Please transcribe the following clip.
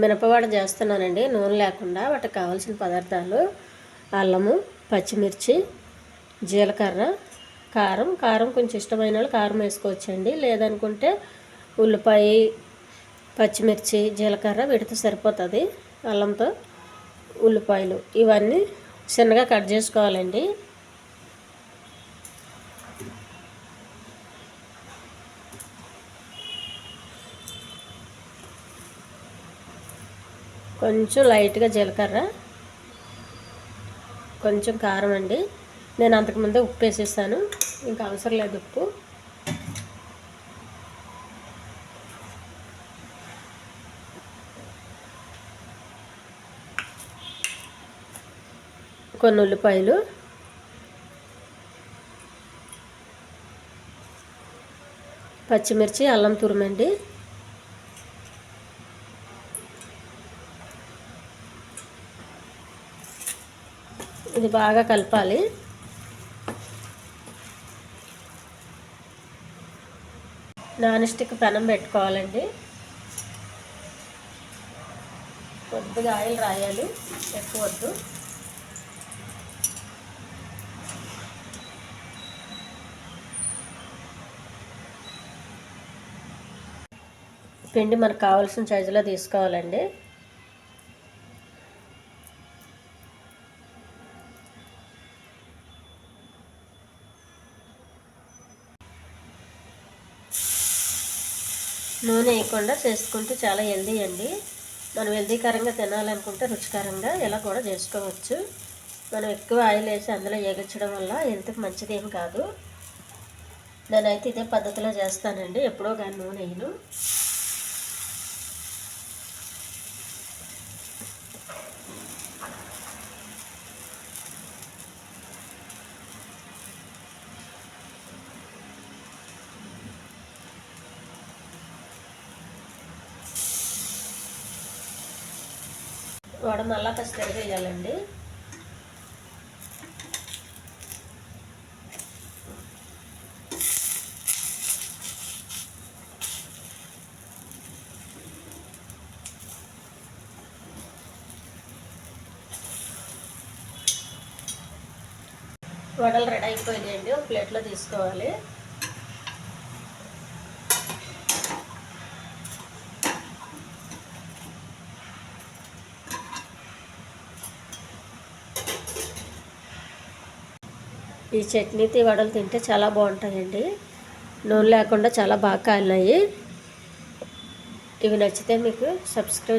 మినపవడ చేస్తున్నానండి, నూనె లేకుండా. వాటికి కావాల్సిన పదార్థాలు: అల్లము, పచ్చిమిర్చి, జీలకర్ర, కారం. కారం కొంచెం ఇష్టమైన వాళ్ళు కారం వేసుకోవచ్చండి, లేదనుకుంటే ఉల్లిపాయ, పచ్చిమిర్చి, జీలకర్ర వీటితో సరిపోతుంది. అల్లంతో ఉల్లిపాయలు ఇవన్నీ చిన్నగా కట్ చేసుకోవాలండి. కొంచెం లైట్గా జీలకర్ర, కొంచెం కారం అండి. నేను అంతకుముందే ఉప్పు వేసేసాను, ఇంకా అవసరం లేదు ఉప్పు. కొన్ని ఉల్లిపాయలు, పచ్చిమిర్చి, అల్లం తురుమండి. ఇది బాగా కలపాలి. నాన్ స్టిక్ పెనం పెట్టుకోవాలండి. కొద్దిగా ఆయిల్ రాయాలి, ఎక్కువ వద్దు. పిండి మనకు కావాల్సిన సైజులో తీసుకోవాలండి. నూనె వేయకుండా చేసుకుంటే చాలా హెల్దీ అండి. మనం హెల్దీకరంగా తినాలనుకుంటే రుచికరంగా ఇలా కూడా చేసుకోవచ్చు. మనం ఎక్కువ ఆయిల్ వేసి అందులో వేగించడం వల్ల హెల్త్కి మంచిది ఏం కాదు. నేనైతే ఇదే పద్ధతిలో చేస్తానండి, ఎప్పుడో కానీ నూనె వేయను. వడ మళ్ళా కాస్త తిరగేయాలండి. వడలు రెడీ అయిపోయినాయండి, ఒక ప్లేట్లో తీసుకోవాలి. ఈ చట్నీతో వడలు తింటే చాలా బాగుంటాయండి. నూనె లేకుండా చాలా బాగా కాలినాయి. ఇవి నచ్చితే మీకు సబ్స్క్రైబ్